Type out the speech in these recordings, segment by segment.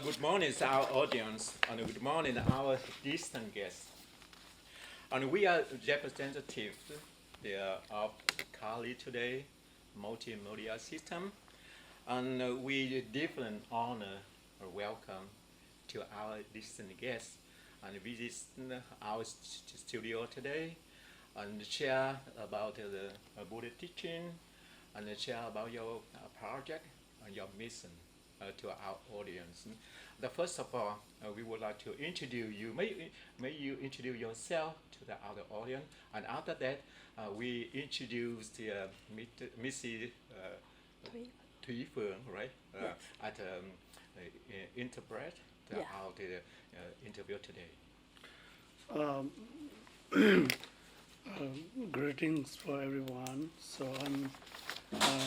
Good morning to our audience, and good morning to our distant guests. And we are representatives of Kali today, multimedia system, and we deeply honor or welcome to our distant guests and visit our studio today and share about the Buddha teaching and share about your project and your mission to our audience. First of all, we would like to introduce you. May you introduce yourself to the other audience, and after that, we introduce the Missy Thúy Phương, right? At interpret our interview today. Greetings for everyone. So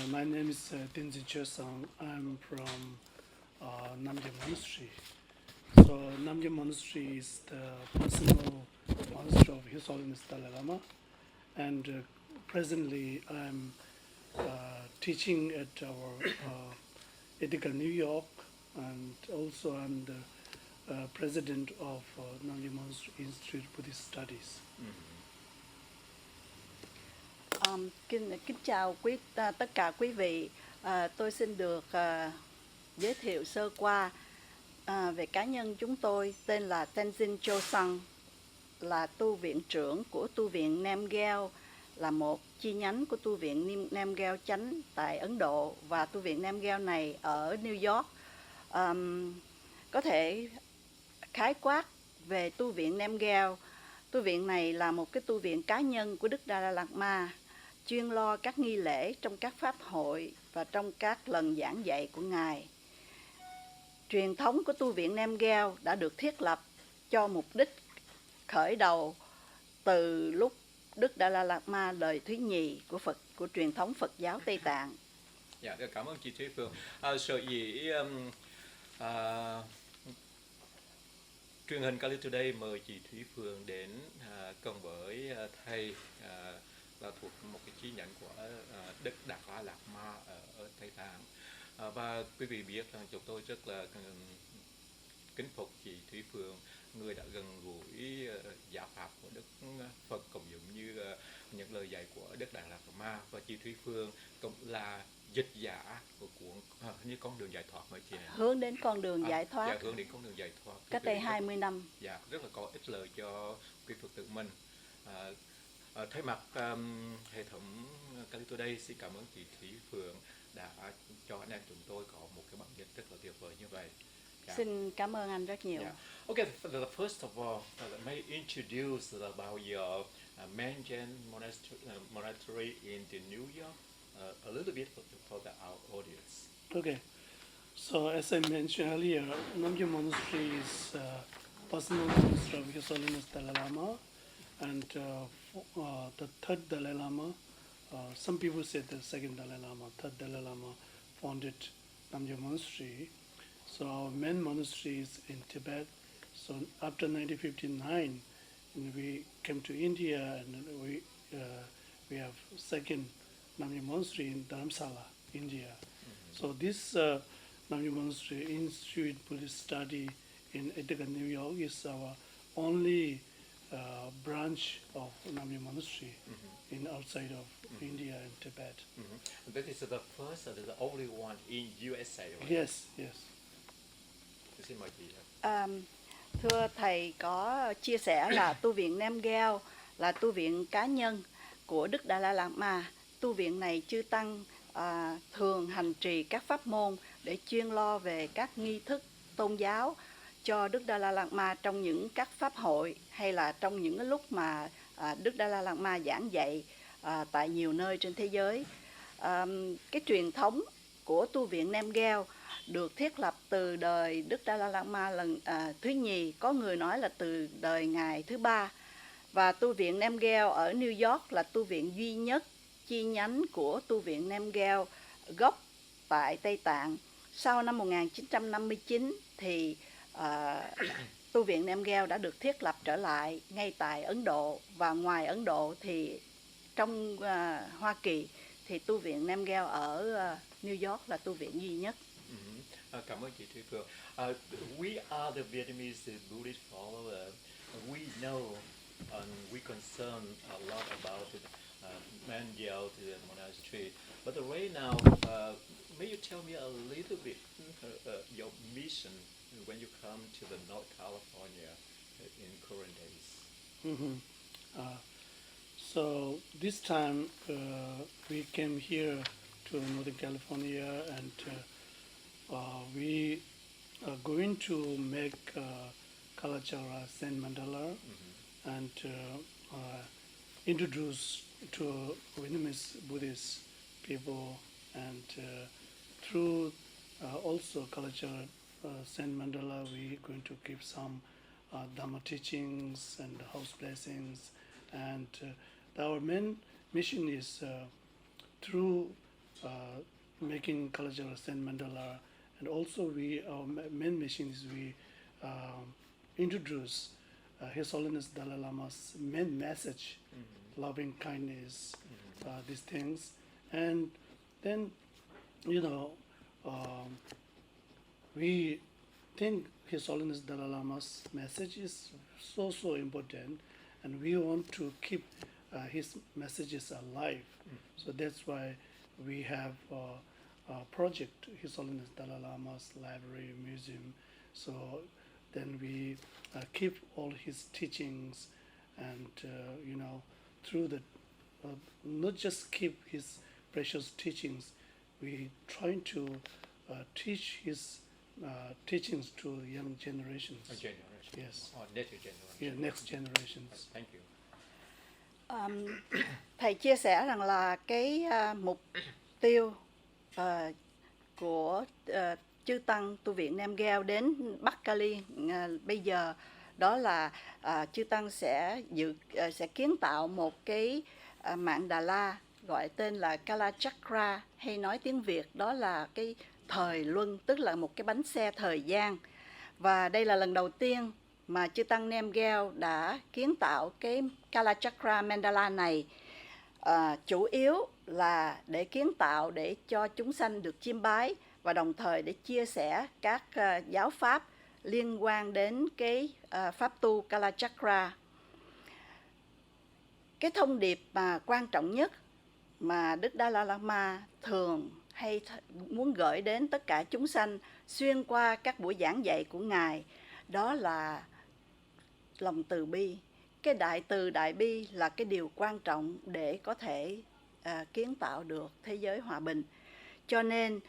my name is Chư Tăng. I'm from Namgyal Monastery. So Namgyal Monastery is the personal monastery of His Holiness Dalai Lama, and presently I'm teaching at our Ethical New York, and also I'm the president of Namgyal Monastery Institute Buddhist Studies. Kính chào tất cả quý vị. Tôi xin được giới thiệu sơ qua về cá nhân chúng tôi. Tên là Tenzin Chosan, là tu viện trưởng của tu viện Namgyal, là một chi nhánh của tu viện Namgyal Chánh tại Ấn Độ, và tu viện Namgyal này ở New York. Có thể khái quát về tu viện Namgyal. Tu viện này là một cái tu viện cá nhân của Đức Dalai Lama, chuyên lo các nghi lễ trong các pháp hội và trong các lần giảng dạy của Ngài. Truyền thống của tu viện Namgyal đã được thiết lập cho mục đích khởi đầu từ lúc Đức Dalai Lama đời thứ nhì của truyền thống Phật giáo Tây Tạng. Dạ, cảm ơn chị Thúy Phương. Truyền hình Kali Today mời chị Thúy Phương đến cùng với thầy là thuộc một cái chi nhánh của Đức Đạt Lai Lạt Ma ở Tây Tạng, và quý vị biết rằng chúng tôi rất là kính phục chị Thúy Phương, người đã gần gũi giáo pháp của Đức Phật cũng giống như những lời dạy của Đức Đạt Lai Lạt Ma, và chị Thúy Phương cũng là dịch giả của cuốn như con đường giải thoát mới chị này. Hướng đến con đường giải thoát. Dạ, hướng đến con đường giải thoát. Cách đây 20 năm. Dạ, rất là có ích lợi cho quý Phật tử mình. Thay mặt hệ thống Kali Today, xin cảm ơn chị Thúy Phương đã cho anh em chúng tôi có một cái bản dịch rất là tuyệt vời như vậy. Xin cảm ơn anh rất nhiều. Okay, first of all, may introduce about your main Gen Monastery in the New York a little bit for our audience. Okay, so as I mentioned earlier, Namgyal Monastery is personal monastery of His Holiness Dalai Lama, and the third Dalai Lama. Some people say the second Dalai Lama, third Dalai Lama founded Namgyal Monastery. So our main monastery is in Tibet. So after 1959, we came to India, and we have second Namgyal Monastery in Dharamsala, India. So this Namgyal Monastery Institute Buddhist Study in Ethical New York is our only branch of Namgyal Monastery in outside of India and Tibet. That is the first and the only one in USA, right? Yes, yes. Xin mời chị. Thưa thầy có chia sẻ là tu viện Namgyal là tu viện cá nhân của Đức Dalai Lama. Tu viện này chư tăng thường hành trì các pháp môn để chuyên lo về các nghi thức tôn giáo cho Đức Dalai Lama trong những các pháp hội, hay là trong những cái lúc mà Đức Dalai Lama giảng dạy tại nhiều nơi trên thế giới. Cái truyền thống của tu viện Namgyal được thiết lập từ đời Đức Dalai Lama lần thứ nhì, có người nói là từ đời Ngài thứ ba. Và tu viện Namgyal ở New York là tu viện duy nhất chi nhánh của tu viện Namgyal gốc tại Tây Tạng. Sau năm 1959 thì tu viện Namgyal đã được thiết lập trở lại ngay tại Ấn Độ, và ngoài Ấn Độ thì trong Hoa Kỳ thì tu viện Namgyal ở New York là tu viện duy nhất. Cảm ơn chị Thúy Phương. We are the Vietnamese Buddhist follower. We know and we concern a lot about Namgyal Monastery. But right now, may you tell me a little bit your mission when you come to the North California in current days? So this time we came here to Northern California, and we are going to make Kalachakra Cát Mandala and introduce to Vietnamese Buddhist people, and through also Kalachakra Cát Mandala, we're going to give some Dhamma teachings and house blessings, and our main mission is through making Kalachakra Cát Mandala, and also our main mission is we introduce His Holiness Dalai Lama's main message, loving kindness, these things, and then we think His Holiness Dalai Lama's message is so important, and we want to keep his messages alive. So that's why we have a project, His Holiness Dalai Lama's library museum. So then we keep all his teachings, and through the not just keep his precious teachings, we trying to teach his teachings to young generations. A generation. Yes. Or next generation. Yeah, next generations. Thank you. Thầy chia sẻ rằng là cái mục tiêu của chư tăng tu viện Namgyal đến Bắc Cali bây giờ đó là chư tăng sẽ kiến tạo một cái mạng Đà La gọi tên là Kalachakra, hay nói tiếng Việt đó là cái thời luân, tức là một cái bánh xe thời gian. Và đây là lần đầu tiên mà chư tăng Namgyal đã kiến tạo cái Kalachakra Mandala này, chủ yếu là để kiến tạo để cho chúng sanh được chiêm bái, và đồng thời để chia sẻ các giáo pháp liên quan đến cái pháp tu Kalachakra. Cái thông điệp mà quan trọng nhất mà Đức Dalai Lama thường hay muốn gửi đến tất cả chúng sanh xuyên qua các buổi giảng dạy của Ngài, đó là lòng từ bi. Cái đại từ đại bi là cái điều quan trọng để có thể kiến tạo được thế giới hòa bình. Cho nên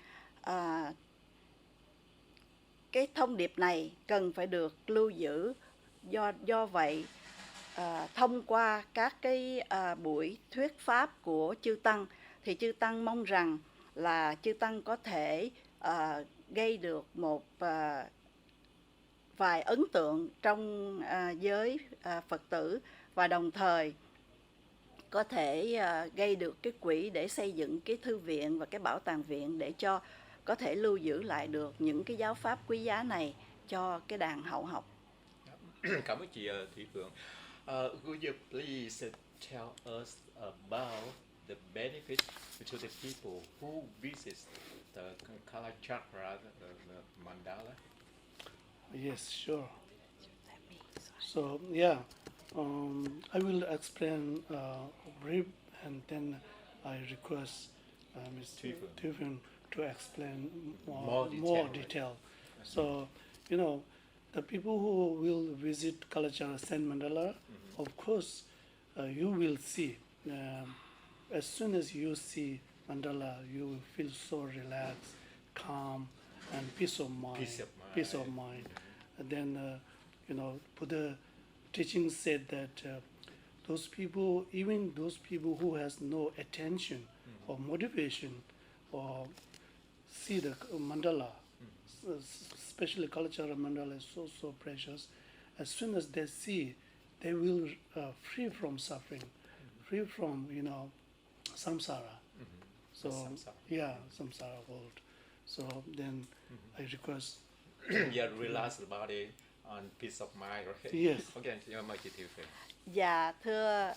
cái thông điệp này cần phải được lưu giữ. Do vậy thông qua các cái buổi thuyết pháp của chư tăng, thì chư tăng mong rằng là chư tăng có thể gây được một vài ấn tượng trong giới Phật tử, và đồng thời có thể gây được cái quỹ để xây dựng cái thư viện và cái bảo tàng viện, để cho có thể lưu giữ lại được những cái giáo pháp quý giá này cho cái đàn hậu học. Cảm ơn chị Thúy Phương. Would you please tell us about the benefit to the people who visit the Kalachakra Mandala? Yes, sure. So yeah, I will explain brief, and then I request Ms. Thúy Phương to explain more detail. So the people who will visit Kalachakra Cát Mandala, of course, you will see. As soon as you see Mandala, you will feel so relaxed, calm, and peace of mind. And then, Buddha teaching said that those people, even those people who has no attention or motivation or see the Mandala, especially Kalachakra Mandala is so precious. As soon as they see, they will free from suffering, free from samsara. So samsara world. So then I request. Relax the body and peace of mind, right? Yes. Okay, mời chị Thúy Phương. Dạ thưa,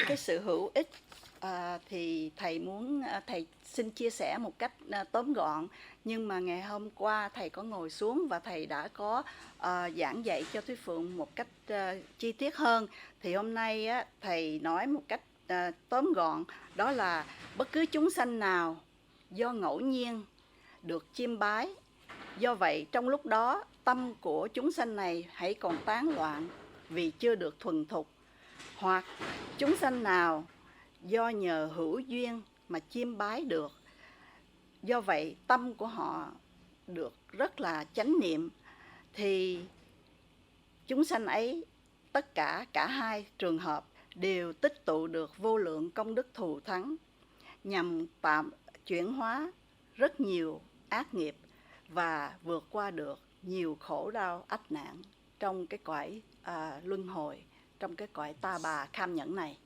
cái sự hữu ích thì thầy xin chia sẻ một cách tóm gọn, nhưng mà ngày hôm qua thầy có ngồi xuống và thầy đã có giảng dạy cho Thúy Phượng một cách chi tiết hơn. Thì hôm nay thầy nói một cách tóm gọn, đó là bất cứ chúng sanh nào do ngẫu nhiên được chiêm bái, do vậy trong lúc đó tâm của chúng sanh này hãy còn tán loạn vì chưa được thuần thục, hoặc chúng sanh nào do nhờ hữu duyên mà chiêm bái được, do vậy tâm của họ được rất là chánh niệm, thì chúng sanh ấy tất cả hai trường hợp đều tích tụ được vô lượng công đức thù thắng, nhằm chuyển hóa rất nhiều ác nghiệp và vượt qua được nhiều khổ đau ách nạn trong cái cõi luân hồi, trong cái cõi ta bà kham nhẫn này.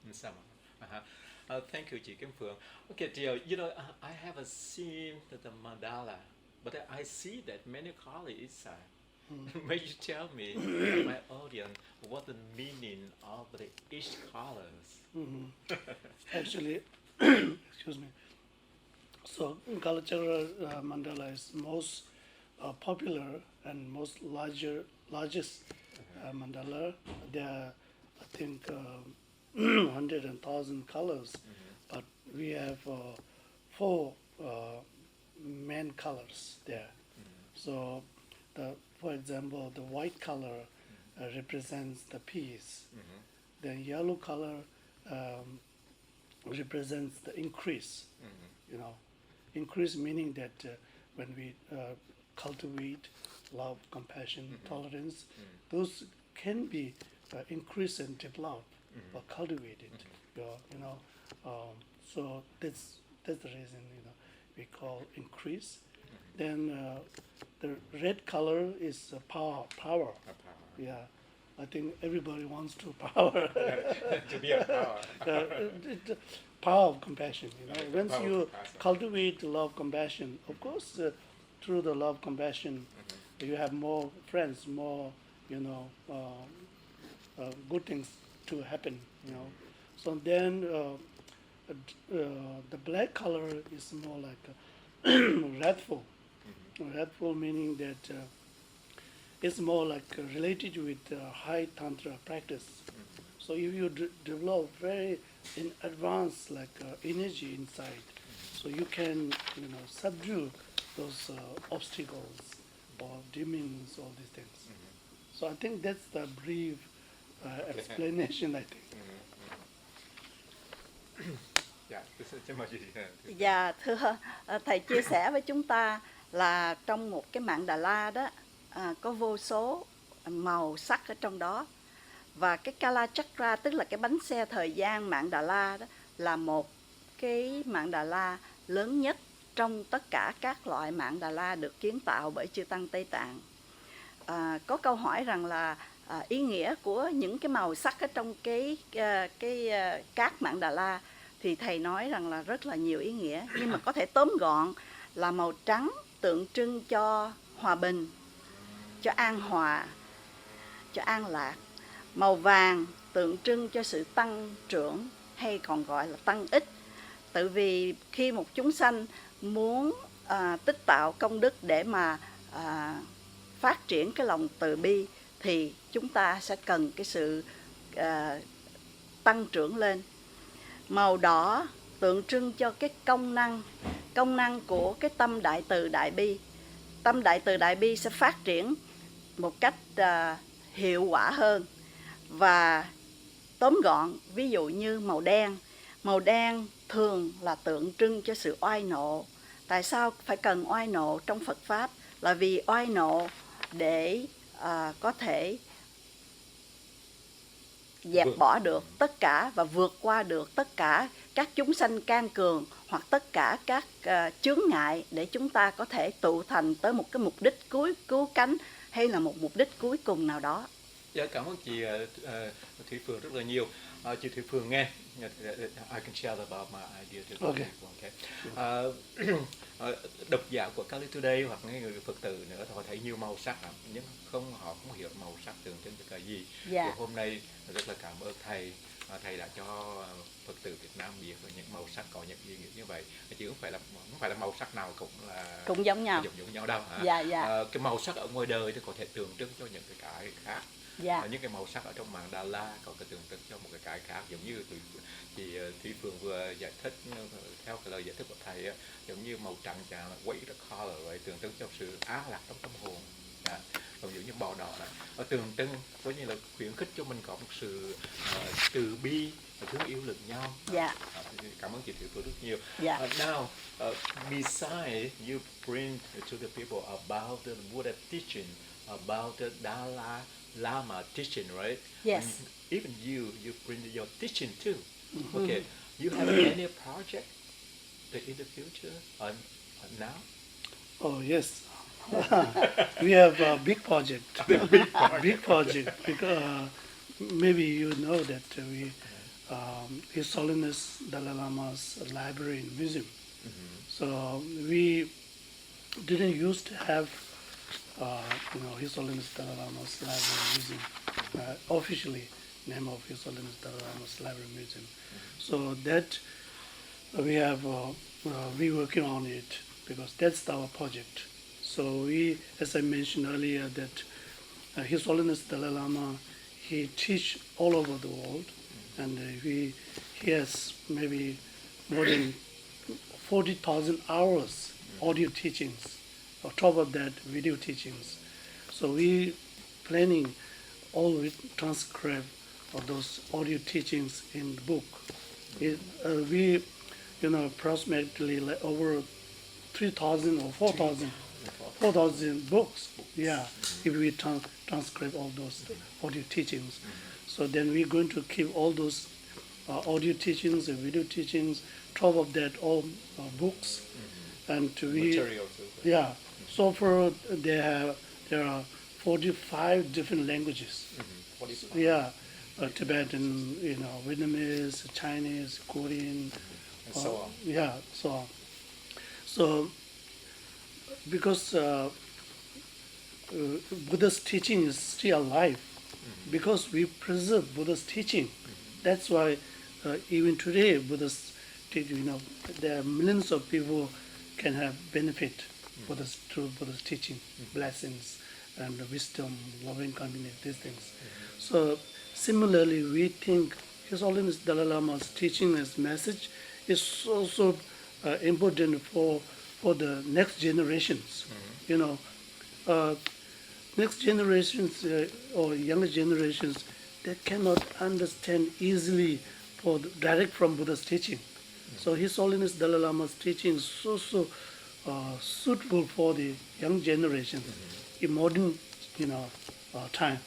Thank you, chị Kim Phượng. Okay, dear, you know, I haven't seen the mandala, but I see that many colors inside. May you tell me, my audience, what the meaning of each colors? Actually, excuse me. So Kalachakra Mandala is most popular and most largest mandala. There are, I think, 100,000 colors, but we have 4 main colors there. So, for example, the white color represents the peace. The yellow color represents the increase. You know, increase meaning that when we cultivate love, compassion, tolerance, those can be increased and developed or cultivated. You know, so that's the reason, you know, we call increase. Then the red color is power. Yeah, I think everybody wants to power. To be a power. Power of compassion. You know, once you cultivate love, compassion, of course, through the love, compassion, you have more friends, more, you know, good things to happen. You know, so then the black color is more like wrathful. Wrathful meaning that it's more like related with high tantra practice. So if you develop very in advance like energy inside, so you can, you know, subdue those obstacles or demons, all these things. So I think that's the brief explanation, I think. Dạ thưa thầy chia sẻ với chúng ta là trong một cái mandala đó có vô số màu sắc ở trong đó, và cái Kalachakra tức là cái bánh xe thời gian mandala đó là một cái mandala lớn nhất trong tất cả các loại mandala được kiến tạo bởi Chư Tăng Tây Tạng. Có câu hỏi rằng là ý nghĩa của những cái màu sắc ở trong cái cát mandala, thì thầy nói rằng là rất là nhiều ý nghĩa, nhưng mà có thể tóm gọn là màu trắng tượng trưng cho hòa bình, cho an hòa, cho an lạc. Màu vàng tượng trưng cho sự tăng trưởng hay còn gọi là tăng ích. Tự vì khi một chúng sanh muốn tích tạo công đức để mà phát triển cái lòng từ bi, thì chúng ta sẽ cần cái sự tăng trưởng lên. Màu đỏ tượng trưng cho cái công năng của cái tâm đại từ đại bi. Tâm đại từ đại bi sẽ phát triển một cách hiệu quả hơn. Và tóm gọn, ví dụ như màu đen thường là tượng trưng cho sự oai nộ. Tại sao phải cần oai nộ trong Phật Pháp? Là vì oai nộ để có thể dẹp bỏ được tất cả và vượt qua được tất cả các chúng sanh can cường, hoặc tất cả các chướng ngại, để chúng ta có thể tụ thành tới một cái mục đích cứu cánh, hay là một mục đích cuối cùng nào đó. Dạ, cảm ơn chị Thủy Phượng rất là nhiều. Chị Thủy Phượng nghe, I can share about my idea to Okay. people. Okay. độc giả của Kali Today hoặc những người Phật tử nữa họ thấy nhiều màu sắc lắm, nhưng họ không hiểu màu sắc tượng trưng cho cái gì. Dạ. Thì hôm nay rất là cảm ơn thầy, thầy đã cho Phật tử Việt Nam biết những màu sắc có những ý nghĩa như vậy, chứ không phải là màu sắc nào cũng giống nhau. giống nhau đâu. Dạ, dạ. Cái màu sắc ở ngoài đời thì có thể tượng trưng cho những cái khác. Dạ. Những cái màu sắc ở trong Mandala có cái tượng trưng cho một cái khác, giống như thì Thúy Phương vừa giải thích theo cái lời giải thích của thầy, giống như màu trắng là quỷ the color vậy, tượng trưng cho sự an lạc trong tâm hồn. Còn giống như màu đỏ là tượng trưng coi như là khuyến khích cho mình có một sự từ bi và thương yêu lẫn nhau. Dạ. Cảm ơn chị Thúy Phương rất nhiều. Dạ. Now, besides you bring to the people about the Buddha teaching, about the Dalai Lama teaching, right? Yes. And even you bring your teaching too. Okay. You have any project in the future or now? Oh yes, we have a big project. Big project because maybe you know that we His Holiness Dalai Lama's library and museum. So we didn't used to have His Holiness Dalai Lama's library and museum officially name of His Holiness Dalai Lama's library and museum. So that we have we working on it because that's our project. So we, as I mentioned earlier, that His Holiness Dalai Lama, he teach all over the world, and he has maybe more than 40,000 hours audio teachings. On top of that, video teachings. So we planning all with transcribe of those audio teachings in the book. We, approximately like over 3,000 or 4,000 books. Yeah, if we transcribe all those audio teachings. So then we're going to keep all those audio teachings and video teachings, top of that all books, and Materials. Yeah. So far there are 45 different languages. 45. Yeah, Tibetan, Vietnamese, Chinese, Korean, And so on. Yeah, so on. So because Buddha's teaching is still alive, because we preserve Buddha's teaching. That's why even today Buddha's teaching, there are millions of people can have benefit through Buddha's teaching, blessings and wisdom, loving kindness, these things. So similarly, we think His Holiness Dalai Lama's teaching as message is also important for the next generations. Next generations or younger generations, they cannot understand easily direct from Buddha's teaching. So His Holiness Dalai Lama's teaching is so suitable for the young generations in modern time.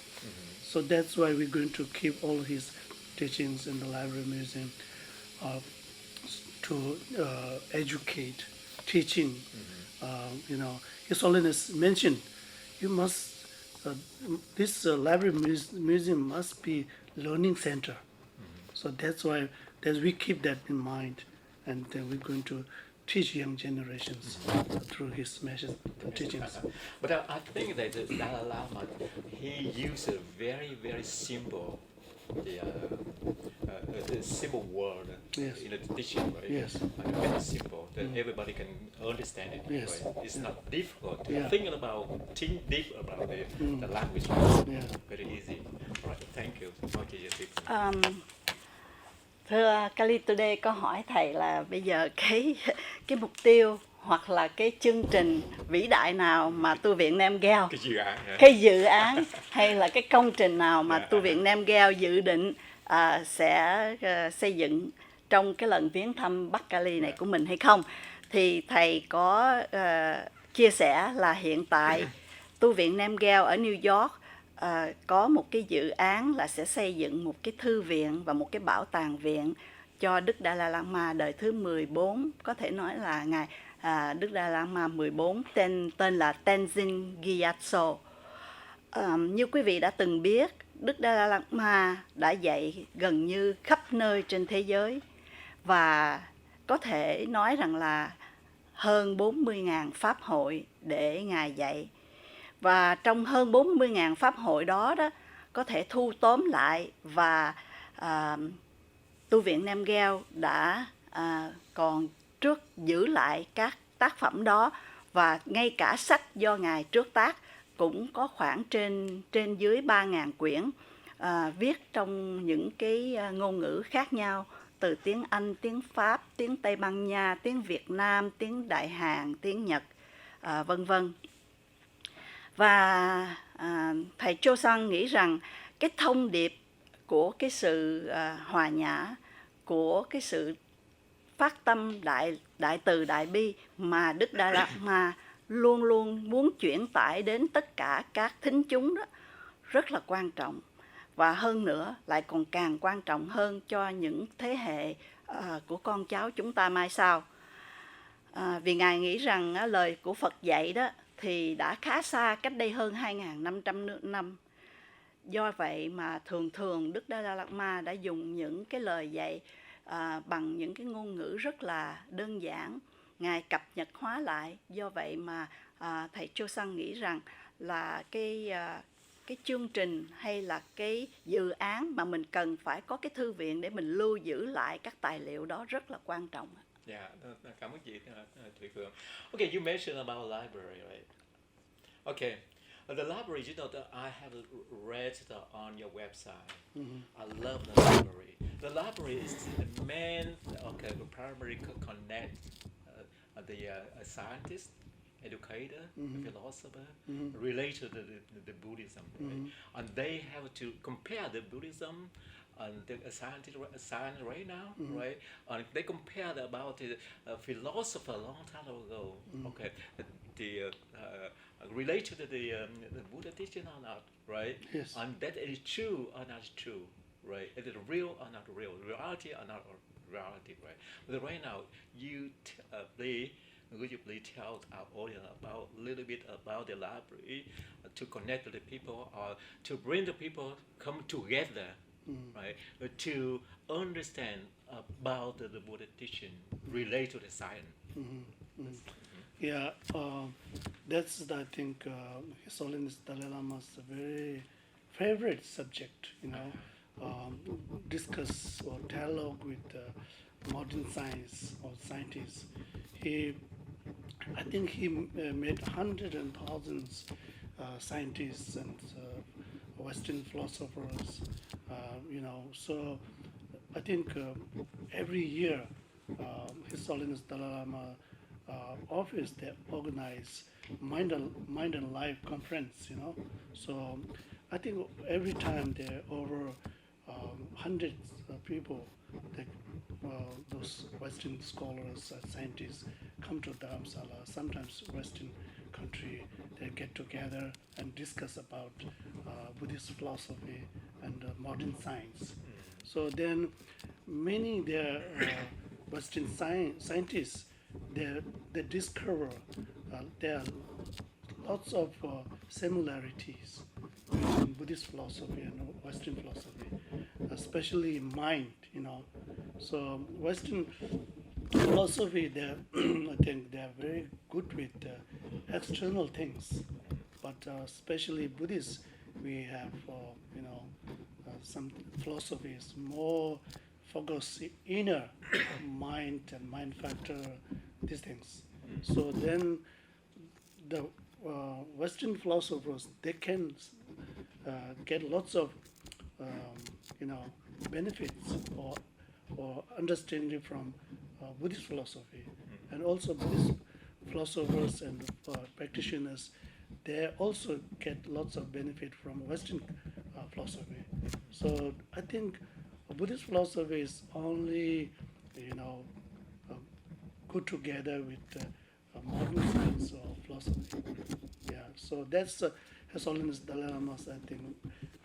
So that's why we're going to keep all his teachings in the library museum to educate, teaching. His Holiness mentioned this library museum must be learning center. So that's why we keep that in mind, and then we're going to teach young generations through his message and teachings. But I think that the Dalai Lama, he used a very, very simple, simple word in the teaching, right? Yes. Very simple, that everybody can understand it. Yes. Right? It's not difficult. Yeah. Think deep about the language. Yeah. Very easy. All right, thank you. Thưa Kali Today có hỏi thầy là bây giờ cái mục tiêu hoặc là cái chương trình vĩ đại nào mà tu viện Namgyal, cái dự án hay là cái công trình nào mà tu viện Namgyal dự định sẽ xây dựng trong cái lần viếng thăm Bắc Cali này của mình hay không, thì thầy có chia sẻ là hiện tại tu viện Namgyal ở New York có một cái dự án là sẽ xây dựng một cái thư viện và một cái bảo tàng viện cho Đức Dalai Lama đời thứ 14, có thể nói là ngài Đức Dalai Lama 14, tên là Tenzin Gyatso. Như quý vị đã từng biết, Đức Dalai Lama đã dạy gần như khắp nơi trên thế giới, và có thể nói rằng là hơn 40.000 pháp hội để Ngài dạy. Và trong hơn 40.000 pháp hội đó có thể thu tóm lại và tu viện Namgyal đã còn trước giữ lại các tác phẩm đó, và ngay cả sách do Ngài trước tác cũng có khoảng trên dưới 3.000 quyển, viết trong những cái ngôn ngữ khác nhau, từ tiếng Anh, tiếng Pháp, tiếng Tây Ban Nha, tiếng Việt Nam, tiếng Đại Hàn, tiếng Nhật, vân vân. Và thầy Chô Sang nghĩ rằng cái thông điệp của cái sự hòa nhã, của cái sự phát tâm đại từ đại bi mà Đức Đạt Lai Lạt Ma luôn luôn muốn chuyển tải đến tất cả các thính chúng đó rất là quan trọng. Và hơn nữa lại còn càng quan trọng hơn cho những thế hệ của con cháu chúng ta mai sau. Vì Ngài nghĩ rằng lời của Phật dạy đó thì đã khá xa, cách đây hơn 2.500 năm. Do vậy mà thường Đức Đạt Lai Lạt Ma đã dùng những cái lời dạy bằng những cái ngôn ngữ rất là đơn giản, Ngài cập nhật hóa lại. Do vậy mà thầy Chô Sang nghĩ rằng là cái chương trình hay là cái dự án mà mình cần phải có cái thư viện để mình lưu giữ lại các tài liệu đó rất là quan trọng. Yeah, cảm ơn chị Thủy Phượng. Okay, you mentioned about library, right? Okay, the library, you know, that I have read on your website. I love the library. The library is the main, primary connect the scientist, educator, philosopher, related to the Buddhism, right? And they have to compare the Buddhism and the science right now, right? And they compared about the philosopher a long time ago. Okay, the related to the Buddha teaching or not, right? Yes. And that is true or not true, right? Is it real or not real? Reality or not reality, right? But right now, would you please tell our audience about a little bit about the library to connect with the people or to bring the people come together, right? To understand about the Buddha teaching related to the science. Yeah, that's I think His Holiness Dalai Lama's very favorite subject. You know, discuss or dialogue with modern science or scientists. I think he met hundreds and thousands scientists and Western philosophers. You know, so I think every year His Holiness Dalai Lama office, they organize Mind and Life conference. You know, so I think every time there are over hundreds of people, those Western scholars and scientists come to Dharamsala. Sometimes Western country, they get together and discuss about Buddhist philosophy and modern science. So then many their Western scientists, they discover there are lots of similarities between Buddhist philosophy and Western philosophy, especially mind, you know. So Western philosophy, I think they are very good with external things, but especially Buddhists, we have, you know, some philosophies more focus inner mind and mind factor, these things. So then the Western philosophers, they can get lots of you know, benefits or understanding from Buddhist philosophy, and also Buddhist philosophers and practitioners, they also get lots of benefit from Western philosophy. So I think Buddhist philosophy is only, you know, go together with modern science or philosophy. Yeah, so that's His Holiness Dalai Lama's, I think,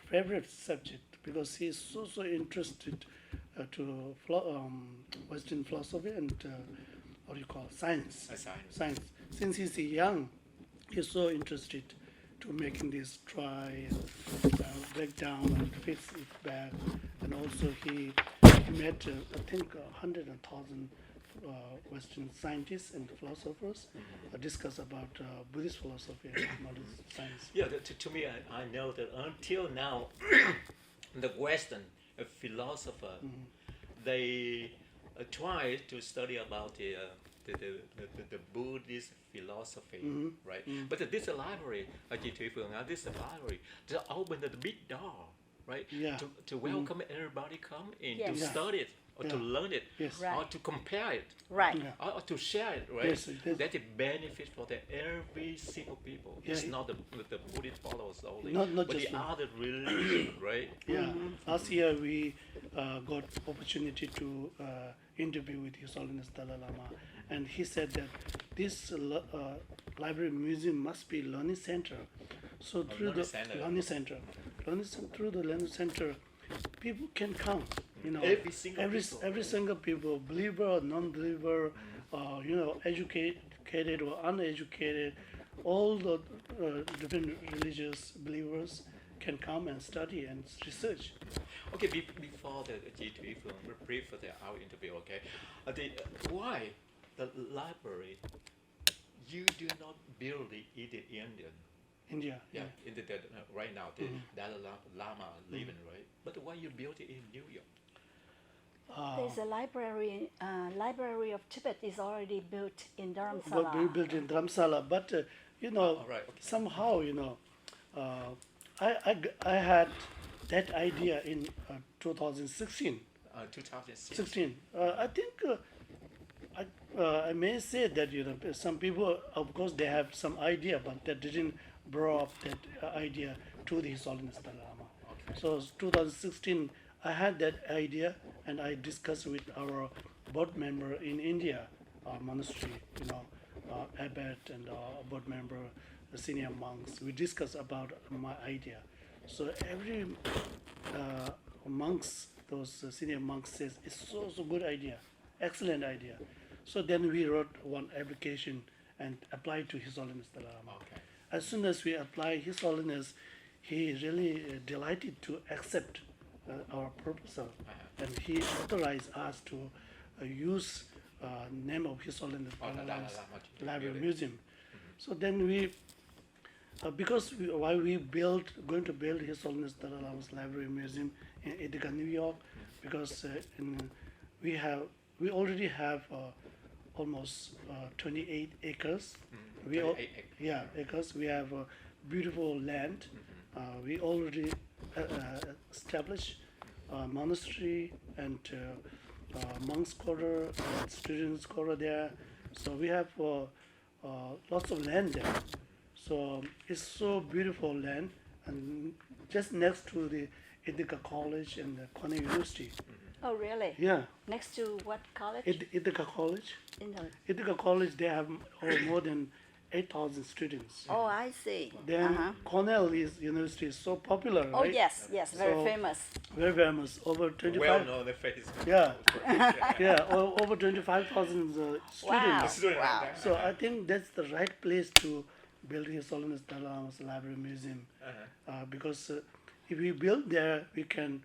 favorite subject, because he is so interested to Western philosophy and what do you call science. Science. Since he's young, he's so interested to making this dry and break down and fix it back. And also he met, I think, 100,000 Western scientists and philosophers discuss about Buddhist philosophy and modern science. Yeah, to me, I know that until now, the Western philosopher, they try to study about the Buddhist philosophy, right? But this library, chị Thủy Phượng, this library, they open the big door, right? Yeah. To welcome everybody come in Yes. to study it or to learn it Yes. Right. or to compare it. Right. Yeah. Or to share it, right? Yes, it is. That is benefit for every single people. Yeah, It's it- not the Buddhist followers only, Not but just the one. other religion, right? Yeah, last year we got opportunity to interview with His Holiness Dalai Lama, and he said that this library museum must be learning center. So through learning the center. through the learning center, people can come. You know, Every single people. every single people, believer or non-believer, you know, educated or uneducated, all the different religious believers can come and study and research. Okay, before the G3 film, brief for our interview, okay? Why the library you do not build it in India? India. Yeah, in the right now the Dalai Lama living, right? But why you build it in New York? There's a library of Tibet is already built in But we Dharamsala. built in Dharamsala, but you know, All right, okay. somehow, you know, I had that idea in 2016. 2006. I think I may say that, you know, some people, of course, they have some idea, but they didn't bring up that idea to the His Holiness Dalai Lama. Okay. So 2016, I had that idea, and I discussed with our board member in India, monastery, you know, abbot and board member, the senior monks. We discussed about my idea. So every monks, those senior monks says it's so good idea, excellent idea. So then we wrote one application and applied to His Holiness Dalai Lama. Okay. As soon as we applied, His Holiness, he really delighted to accept our proposal, and he authorized us to use name of His Holiness Oh, Dalai Dalai Lama's Lama to library build it. museum. So then we, because while we going to build His Holiness Dalai Lama's library museum in Ithaca, New York, because we already have almost 28 acres. We 28 acres. Yeah, acres. We have beautiful land. We already established a monastery and monks' quarter, and students' quarter there. So we have lots of land there. So it's so beautiful land, and just next to the Ithaca College and the Cornell University. Oh, really? Yeah, Next to what college? Ithaca College. In the, Ithaca College, they have more than 8,000 students. oh, I see. Then Cornell university is so popular, Oh, right? yes, very So- famous. Very famous. Over 25. Well known the face. Yeah. Yeah, over 25,000 students. Wow. Student, Wow. So I think that's the right place to build His Holiness Dalai Lama's library museum, because if we build there, we can,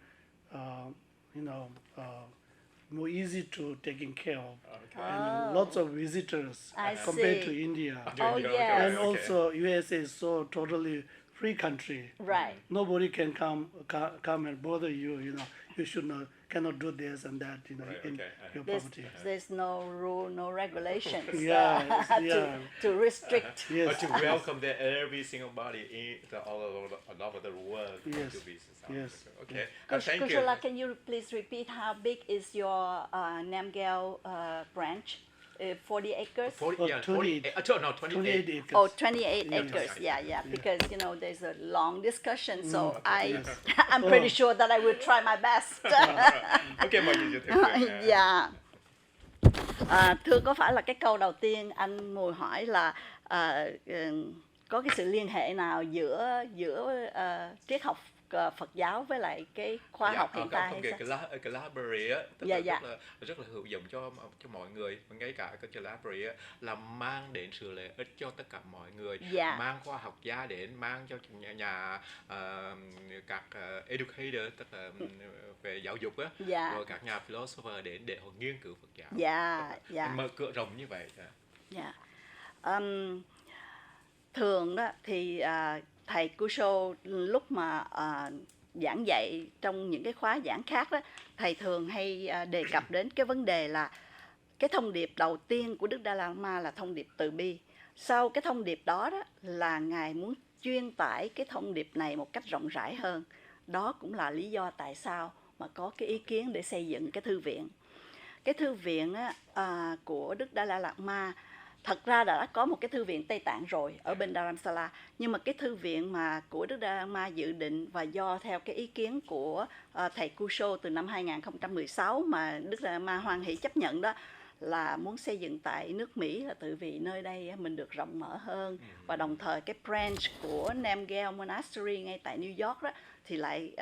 you know, more easy to taking care of, and lots of visitors I compared see. to India. Oh, Okay, yes. And also USA is so totally free country. Right. Nobody can come and bother you. You know, you cannot do this and that. You know, Right, in okay, your There's, property. there's no rule, no regulations Yeah, yeah. to restrict. But Yes. to welcome every single body in all over the world Yes. to visit. Yes. Okay. Thank you. Kushala, can you please repeat how big is your Namgyal branch? 40 acres? 40, yeah, 28. 28 acres. Oh, 28 Yes. acres. Yeah. Because there's a long discussion, so Yes. I'm pretty sure that I will try my best. Okay, mời chị tiếp tục. Dạ. Thưa, có phải là cái câu đầu tiên anh Mùi hỏi là có cái sự liên hệ nào giữa triết học Phật giáo với lại cái khoa học hiện tại hay sao? Cái library á, tức Dạ, là rất là hữu dụng cho mọi người, ngay cả cái library á, là mang đến sự lợi ích cho tất cả mọi người, Dạ. mang khoa học gia đến, mang cho các educator, tức là về giáo dục á, Dạ. rồi các nhà philosopher đến để họ nghiên cứu Phật giáo. Dạ, dạ. Anh mở cửa rộng như vậy. Dạ. Thường đó thì thầy Kusho lúc mà giảng dạy trong những cái khóa giảng khác đó, thầy thường hay đề cập đến cái vấn đề là cái thông điệp đầu tiên của Đức Dalai Lama là thông điệp từ bi. Sau cái thông điệp đó là Ngài muốn truyền tải cái thông điệp này một cách rộng rãi hơn. Đó cũng là lý do tại sao mà có cái ý kiến để xây dựng cái thư viện. Cái thư viện của Đức Dalai Lama thật ra đã có một cái thư viện Tây Tạng rồi ở bên Dharamsala, nhưng mà cái thư viện mà của Đức Dalai Lama dự định và do theo cái ý kiến của thầy Kusho từ năm 2016 mà Đức Dalai Lama hoan hỷ chấp nhận đó, là muốn xây dựng tại nước Mỹ, là tự vì nơi đây mình được rộng mở hơn, và đồng thời cái branch của Namgyal Monastery ngay tại New York đó thì lại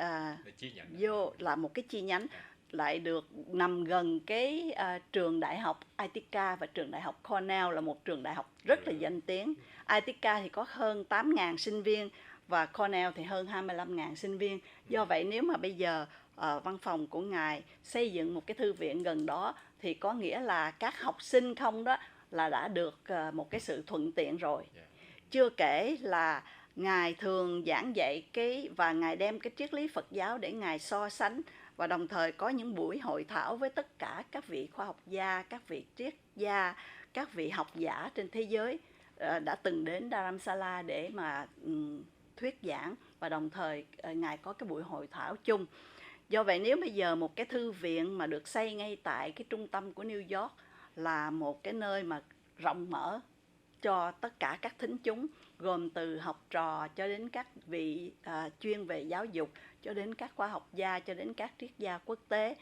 vô là một cái chi nhánh, lại được nằm gần cái trường đại học Ithaca, và trường đại học Cornell là một trường đại học rất là danh tiếng. Ithaca thì có hơn 8.000 sinh viên và Cornell thì hơn 25.000 sinh viên. Do vậy nếu mà bây giờ văn phòng của Ngài xây dựng một cái thư viện gần đó thì có nghĩa là các học sinh không đó là đã được một cái sự thuận tiện rồi. Chưa kể là Ngài thường giảng dạy và Ngài đem cái triết lý Phật giáo để Ngài so sánh, và đồng thời có những buổi hội thảo với tất cả các vị khoa học gia, các vị triết gia, các vị học giả trên thế giới đã từng đến Dharamsala để mà thuyết giảng, và đồng thời Ngài có cái buổi hội thảo chung. Do vậy nếu bây giờ một cái thư viện mà được xây ngay tại cái trung tâm của New York là một cái nơi mà rộng mở cho tất cả các thính chúng, gồm từ học trò cho đến các vị chuyên về giáo dục, cho đến các khoa học gia, cho đến các triết gia quốc tế.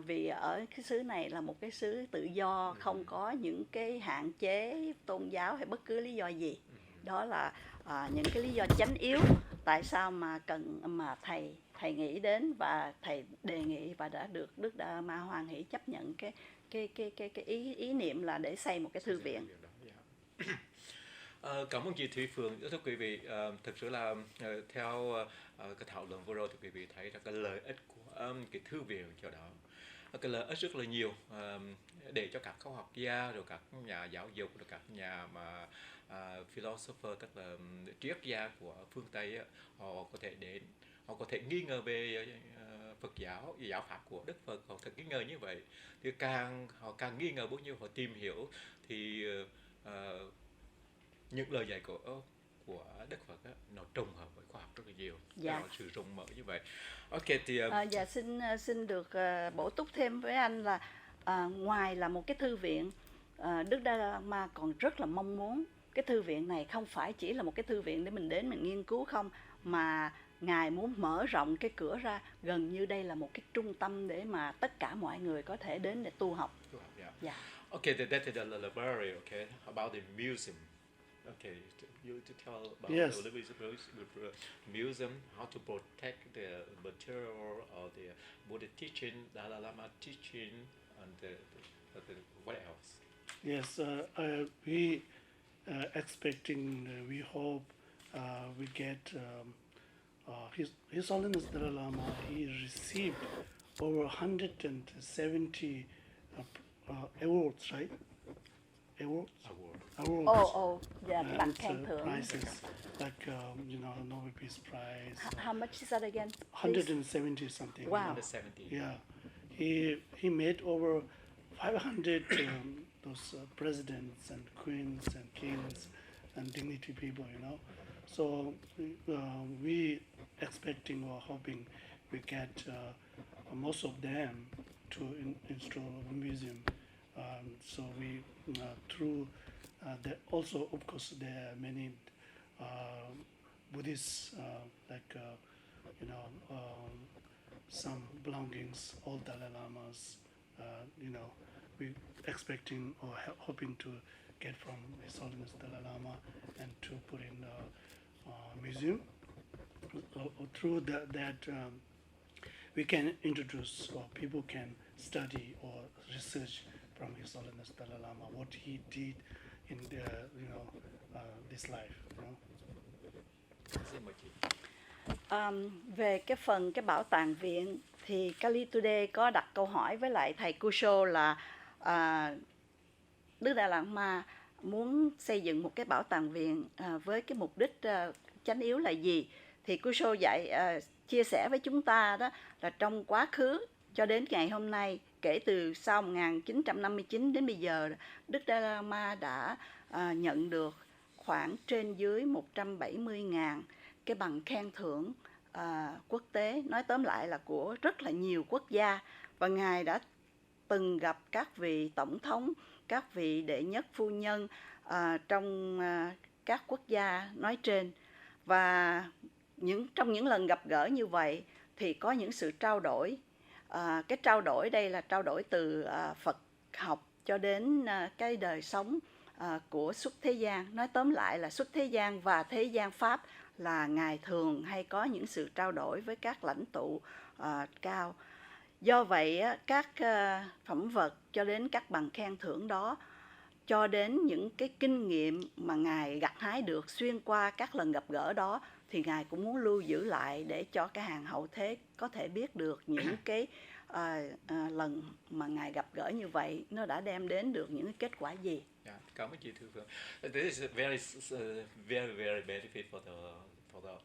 Vì ở cái xứ này là một cái xứ tự do, không có những cái hạn chế tôn giáo hay bất cứ lý do gì. Đó là những cái lý do chánh yếu tại sao mà thầy nghĩ đến và thầy đề nghị, và đã được Đức Dalai Lama hoan hỷ chấp nhận cái ý niệm là để xây một cái thư viện. Cảm ơn chị Thủy Phương. Thưa quý vị, thực sự là theo cái thảo luận vừa rồi thì quý vị thấy rằng cái lợi ích của cái thư viện chỗ đó, cái lợi ích rất là nhiều, để cho các khoa học gia, rồi các nhà giáo dục, rồi các nhà mà philosopher, tức là triết gia của phương Tây, họ có thể đến, họ có thể nghi ngờ về Phật giáo, về giáo pháp của Đức Phật, họ thật nghi ngờ như vậy. Thì họ càng nghi ngờ bao nhiêu, họ tìm hiểu thì những lời dạy của Đức Phật nó trùng hợp với khoa học rất là nhiều. Nó sự rộng mở như vậy. Ok thì xin được bổ túc thêm với anh là ngoài là một cái thư viện, Đức Dalai Lama còn rất là mong muốn cái thư viện này không phải chỉ là một cái thư viện để mình đến mình nghiên cứu không, mà Ngài muốn mở rộng cái cửa ra, gần như đây là một cái trung tâm để mà tất cả mọi người có thể đến để tu học. Yeah. Okay, that is the library. Okay, about the museum. Okay, you to tell about Yes. the museum, how to protect the material or the Buddha teaching, Dalai Lama teaching, and the what else? Yes, we expecting, we hope we get His Holiness Dalai Lama. He received over 170 awards, right? Awards. Bằng khen thưởng. Prizes like Nobel Peace Prize. How much is that again? 170 something. Wow. 170. Yeah, he made over 500 those presidents and queens and kings and dignity people, So we expecting or hoping we get most of them to install a museum. So we through that also, of course, there are many Buddhists some belongings, all Dalai Lamas. we expecting or hoping to get from His Holiness Dalai Lama and to put in the museum. Through that we can introduce, or people can study or research from His Holiness Dalai Lama what he did in the, this life. Xin mời chị. Về cái bảo tàng viện thì Kali Today có đặt câu hỏi với lại thầy Kusho là Đức Đại Lạt Ma muốn xây dựng một cái bảo tàng viện với cái mục đích chánh yếu là gì? Thì Kusho chia sẻ với chúng ta đó là trong quá khứ cho đến ngày hôm nay, kể từ sau 1959 đến bây giờ, Đức Dalai Lama đã nhận được khoảng trên dưới 170.000 cái bằng khen thưởng quốc tế, nói tóm lại là của rất là nhiều quốc gia, và Ngài đã từng gặp các vị tổng thống, các vị đệ nhất phu nhân trong các quốc gia nói trên. Và trong những lần gặp gỡ như vậy thì có những sự trao đổi. Cái trao đổi đây là trao đổi từ Phật học cho đến cái đời sống của xuất thế gian. Nói tóm lại là xuất thế gian và thế gian Pháp là Ngài thường hay có những sự trao đổi với các lãnh tụ cao. Do vậy các phẩm vật cho đến các bằng khen thưởng đó, cho đến những cái kinh nghiệm mà Ngài gặt hái được xuyên qua các lần gặp gỡ đó, thì Ngài cũng muốn lưu giữ lại để cho cái hàng hậu thế có thể biết được những cái lần mà Ngài gặp gỡ như vậy nó đã đem đến được những cái kết quả gì. Yeah, cảm ơn chị Thư Phương. This is very very benefit for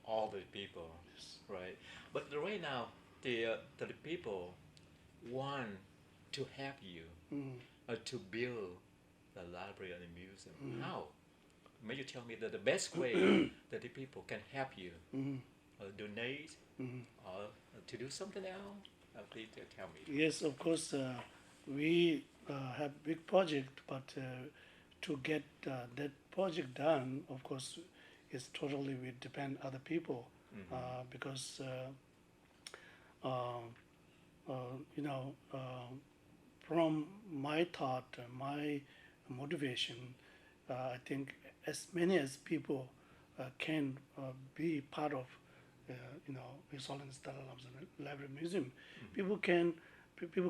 all the people, right? But right now, the people want to help you to build the library and the museum. How? May you tell me the best way that the people can help you, donate, or to do something else? Please tell me. Yes, of course, we have big project, but to get that project done, of course, is totally we depend other people, because from my thought, my motivation, I think as many as people can be part of, His Holiness Dalai Lama's Library Museum. People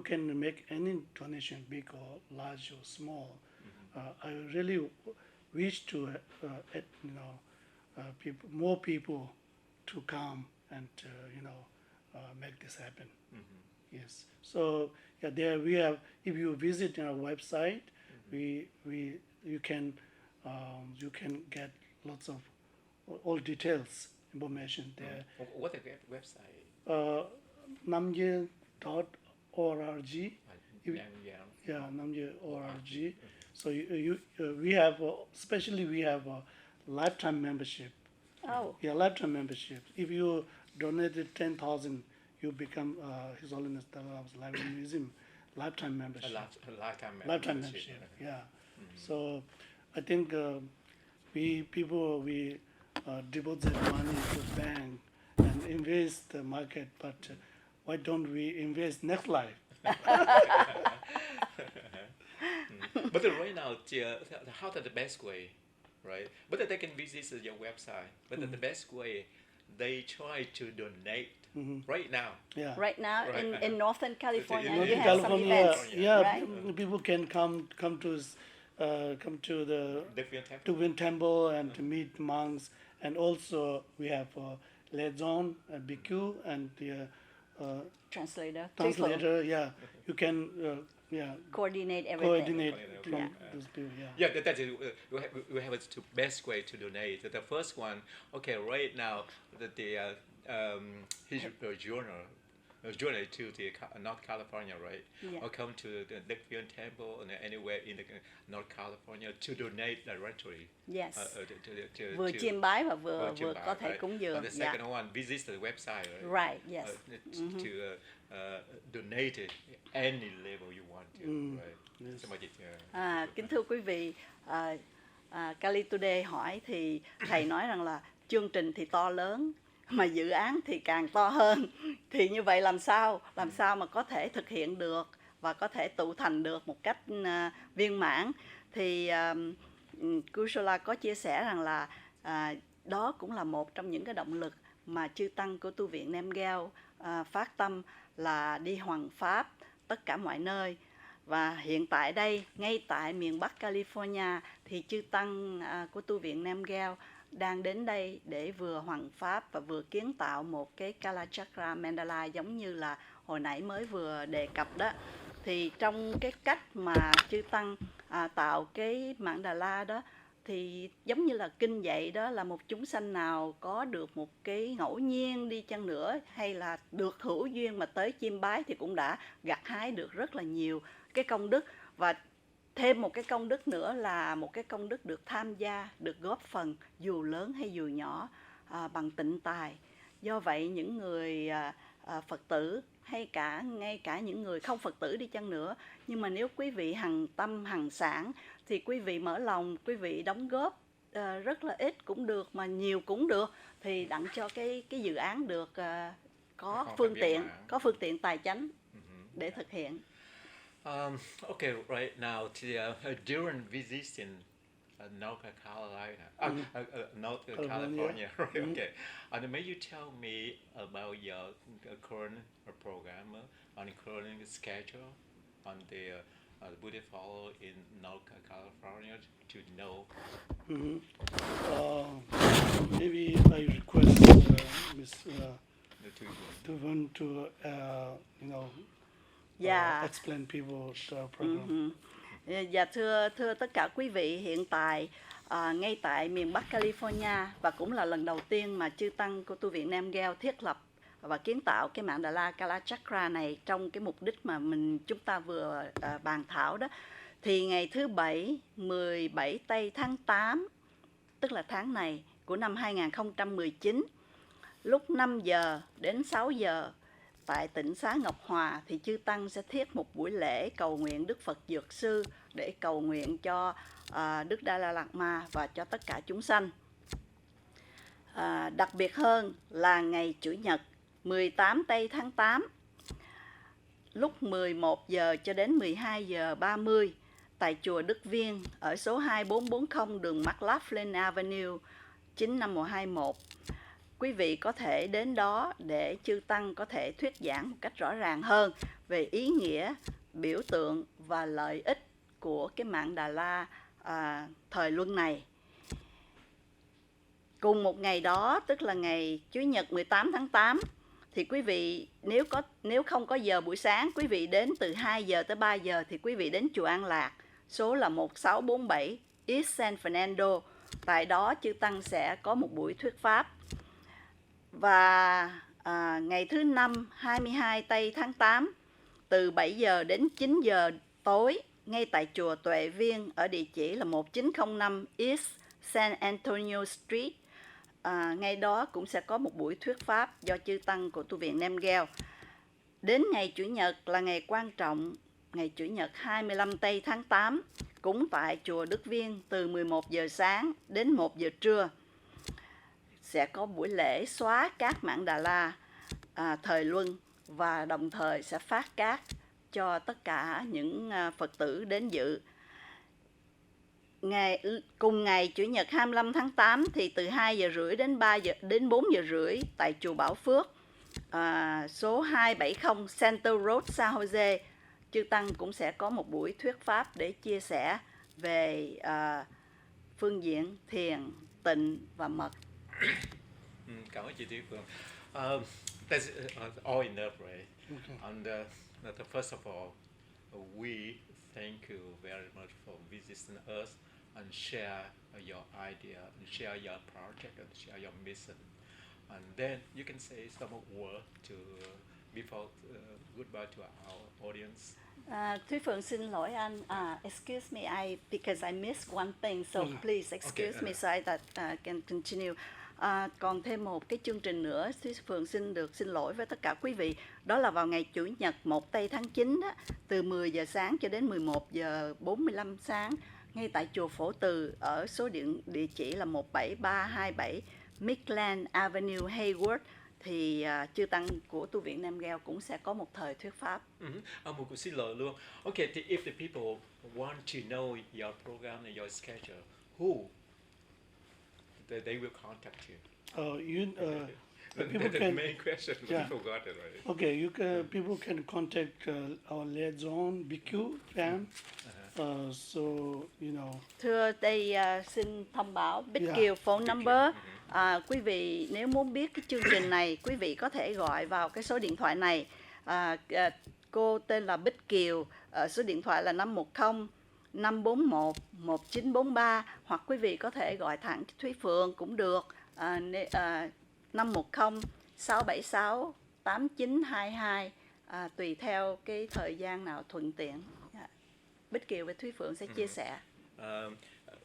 can make any donation, big or large or small. I really wish to, more people to come and make this happen. Yes. So there we have. If you visit our website, you can get lots of all details information there. What is the website? Namgyal.org. Namgyal. Namgyal.org. So we have, especially we have a lifetime membership. Oh. Yeah, lifetime membership. If you donated 10,000, you become His Holiness Dalai Lama's Library Museum lifetime membership. Lifetime membership. Yeah. So I think we deposit money to the bank and invest the market, but why don't we invest next life? But right now, how the best way, right? But they can visit your website. But the best way, they try to donate right now. Yeah. Right now Right. in Northern California, In you Northern have some events, right? People can come to the Different type. Tubin Temple and to meet monks, and also we have liaison, BQ, and the Translator. translator. Yeah, you can Coordinate everything. coordinate from Yeah. those people. Yeah, that is, we have the best way to donate. The first one, okay, right now, his journey to the North California, right? Yeah. Or come to the Lakefield Temple and anywhere in the North California to donate directly. Yes. Vừa chiêm bái và vừa có thể right? cúng dường. And the second one, visit the website, right? Right, yes. To donate it any level you want to, right? Yes. Xin mời chị. Kính thưa quý vị, Kali Today hỏi thì thầy nói rằng là chương trình thì to lớn mà dự án thì càng to hơn, thì như vậy làm sao mà có thể thực hiện được và có thể tụ thành được một cách viên mãn. Thì Kusala có chia sẻ rằng là đó cũng là một trong những cái động lực mà chư tăng của tu viện Namgyal phát tâm là đi hoằng pháp tất cả mọi nơi. Và hiện tại đây, ngay tại miền Bắc California, thì chư tăng của tu viện Namgyal đang đến đây để vừa hoằng pháp và vừa kiến tạo một cái Kalachakra Mandala giống như là hồi nãy mới vừa đề cập đó. Thì trong cái cách mà chư tăng tạo cái Mandala đó, thì giống như là kinh dạy đó, là một chúng sanh nào có được một cái ngẫu nhiên đi chăng nữa, hay là được hữu duyên mà tới chiêm bái, thì cũng đã gặt hái được rất là nhiều cái công đức. Và thêm một cái công đức nữa là một cái công đức được tham gia, được góp phần dù lớn hay dù nhỏ bằng tịnh tài. Do vậy những người Phật tử hay ngay cả những người không Phật tử đi chăng nữa, nhưng mà nếu quý vị hằng tâm hằng sản thì quý vị mở lòng, quý vị đóng góp rất là ít cũng được mà nhiều cũng được, thì đặng cho cái dự án được có phương tiện tài chánh để thực hiện. Okay, right now, during visiting North California, right? Okay. And may you tell me about your current program and current schedule on the Buddhist follow in North California to know? Maybe I request Ms. Tuvan to explain people the program. Dạ thưa tất cả quý vị, hiện tại ngay tại miền Bắc California, và cũng là lần đầu tiên mà chư tăng của tu viện Namgyal thiết lập và kiến tạo cái Mandala Kalachakra này trong cái mục đích mà chúng ta vừa bàn thảo đó, thì ngày thứ Bảy 17 tây tháng 8, tức là tháng này của năm 2019, lúc 5 giờ đến 6 giờ tại tịnh xá Ngọc Hòa, thì chư tăng sẽ thiết một buổi lễ cầu nguyện Đức Phật Dược Sư để cầu nguyện cho Đức Dalai Lama và cho tất cả chúng sanh. Đặc biệt hơn là ngày Chủ nhật 18 tây tháng 8, lúc 11 giờ cho đến 12 giờ 30 tại chùa Đức Viên ở số 2440 đường McLaughlin Avenue 95121. Quý vị có thể đến đó để chư tăng có thể thuyết giảng một cách rõ ràng hơn về ý nghĩa, biểu tượng và lợi ích của cái Mandala thời luân này. Cùng một ngày đó, tức là ngày Chủ nhật 18 tháng 8, thì quý vị nếu không có giờ buổi sáng, quý vị đến từ 2 giờ tới 3 giờ thì quý vị đến chùa An Lạc, số là 1647 East San Fernando. Tại đó chư tăng sẽ có một buổi thuyết pháp. Và ngày thứ Năm 22 tây tháng 8, từ 7 giờ đến 9 giờ tối, ngay tại chùa Tuệ Viên ở địa chỉ là 1905 East San Antonio Street, ngay đó cũng sẽ có một buổi thuyết pháp do chư tăng của tu viện Namgyal. Đến ngày Chủ nhật là ngày quan trọng, ngày Chủ nhật 25 tây tháng 8, cũng tại chùa Đức Viên từ 11 giờ sáng đến 1 giờ trưa, sẽ có buổi lễ xóa cát Mandala thời luân, và đồng thời sẽ phát cát cho tất cả những Phật tử đến dự. Cùng ngày Chủ nhật 25 tháng 8 thì từ 2 giờ rưỡi đến 4 giờ rưỡi tại chùa Bảo Phước, số 270 Center Road, San Jose, chư tăng cũng sẽ có một buổi thuyết pháp để chia sẻ về phương diện thiền, tịnh và mật. Cảm ơn chị Thúy Phương. That's all enough, right? Okay. And first of all, we thank you very much for visiting us and share your idea, and share your project, and share your mission. And then you can say some word before goodbye to our audience. Thúy Phương xin lỗi anh. Excuse me, because I missed one thing, so please excuse me so that can continue. Còn thêm một cái chương trình nữa, Thúy Phương xin lỗi với tất cả quý vị. Đó là vào ngày Chủ nhật 1 tây tháng 9 đó, từ 10 giờ sáng cho đến 11 giờ 45 sáng, ngay tại chùa Phổ Từ ở số địa chỉ là 17327 Midland Avenue, Hayward, thì chư tăng của tu viện Namgyal cũng sẽ có một thời thuyết pháp. Một câu xin lỗi luôn. Okay, thì if the people want to know your program and your schedule, who they will contact you? The people That's the can. main question. Yeah. We forgot it already. Okay, people can contact our liaison BQ fam. So Thưa đây xin thông báo Bích Yeah. Kiều phone number. Quý vị nếu muốn biết cái chương trình này, quý vị có thể gọi vào cái số điện thoại này. Cô tên là Bích Kiều, số điện thoại là 510 541 1943, hoặc quý vị có thể gọi thẳng Thúy Phượng cũng được, 510 676 8922, tùy theo cái thời gian nào thuận tiện. Bích Kiều và Thúy Phượng sẽ chia sẻ.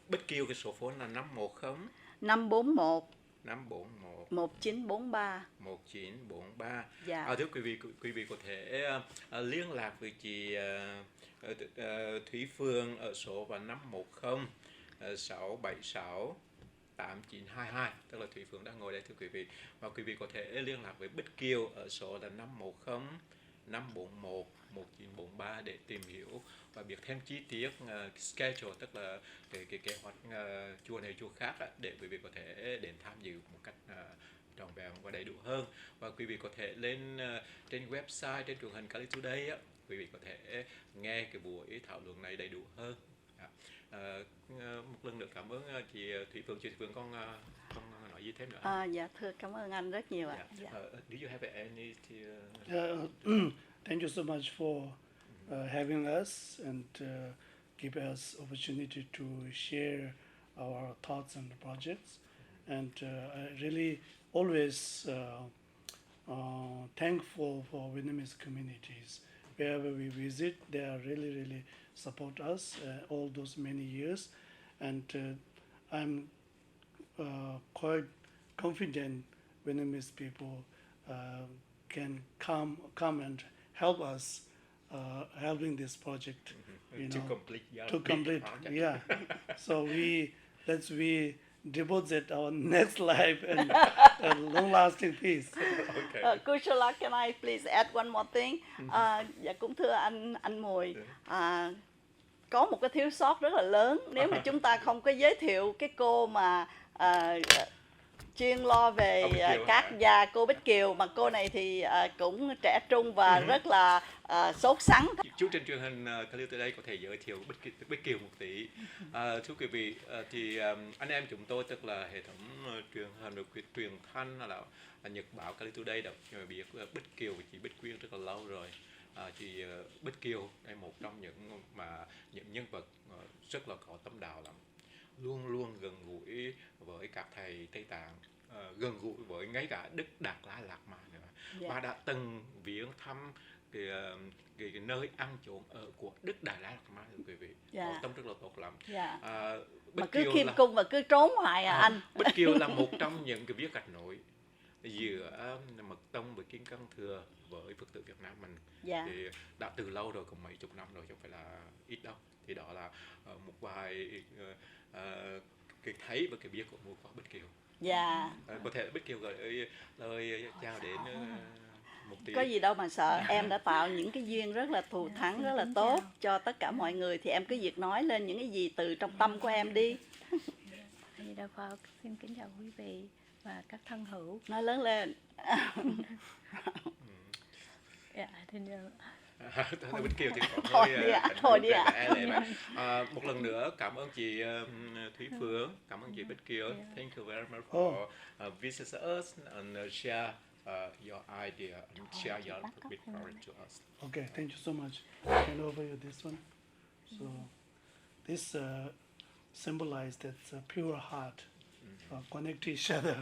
Bích Kiều cái số phone là 510 541 541 1943. 1943. Dạ. Thưa quý vị có thể liên lạc với chị Thúy Phương ở số là 510 676 8922, tức là Thúy Phương đang ngồi đây thưa quý vị. Và quý vị có thể liên lạc với Bích Kiều ở số là 510 541 1943 để tìm hiểu và biết thêm chi tiết schedule, tức là cái kế hoạch chùa này chùa khác để quý vị có thể đến tham dự một cách trọn vẹn và đầy đủ hơn. Và quý vị có thể lên trên website, trên truyền hình Kali Today quý vị có thể nghe cái buổi thảo luận này đầy đủ hơn. Một lần nữa cảm ơn chị Thúy Phương. Chị Thúy Phương con nói gì thêm nữa? Dạ thưa, cảm ơn anh rất nhiều ạ. Do you have any thank you so much for having us and give us opportunity to share our thoughts and projects. And I really always thankful for Vietnamese communities. Wherever we visit, they are really support us all those many years. And I'm quite confident Vietnamese people can come and help us helping this project, to complete. Yeah. So we deposit our next life and long-lasting peace. Okay. Kushala, can I please add one more thing? Dạ cũng thưa anh Mùi, có một cái thiếu sót rất là lớn nếu mà chúng ta không có giới thiệu cái cô mà chuyên lo về các gia, cô Bích Kiều, mà cô này thì cũng trẻ trung và rất là sốt sắng. Chú trên truyền hình Kali tới đây có thể giới thiệu Bích Kiều một tí. Thưa quý vị, thì anh em chúng tôi, tức là hệ thống truyền hình được truyền thanh là Nhật báo Kali Today đã biết Bích Kiều và chị Bích Quyên rất là lâu rồi. Chị Bích Kiều đây một trong những nhân vật rất là có tâm đạo lắm, luôn gần gũi với các thầy Tây Tạng, gần gũi với ngay cả Đức Đạt Lai Lạt Ma nữa. Và đã từng viếng thăm cái nơi ăn trốn ở của Đức Đạt Lai Lạt Ma, thưa quý vị. Tâm rất là tốt lắm. Mà cứ khiêm cung và cứ trốn hoài anh. Bích Kiều là một trong những cái viết gạch nối giữa Mật Tông với Kim Cang Thừa với Phật tử Việt Nam mình. Thì đã từ lâu rồi, cũng mấy chục năm rồi chứ không phải là ít đâu. Thì đó là một vài cái thấy và cái biết của một Bích Kiều. Có thể Bích Kiều gửi lời chào đến một tí. Có gì đâu mà sợ, em đã tạo những cái duyên rất là thù thắng, rất là tốt cho tất cả mọi người, thì em cứ việc nói lên những cái gì từ trong tâm của em đi. Đạo Phật, xin kính chào quý vị và các thân hữu. Nói lớn lên. Bích Kiều thì thôi đi ạ. Một lần nữa cảm ơn chị Thúy Phương, cảm ơn chị Bích Kiều. Thank you very much for visiting us and share your idea and share your story to us. Okay, thank you so much. I can over you this one. So this symbolizes that pure heart connect to each other.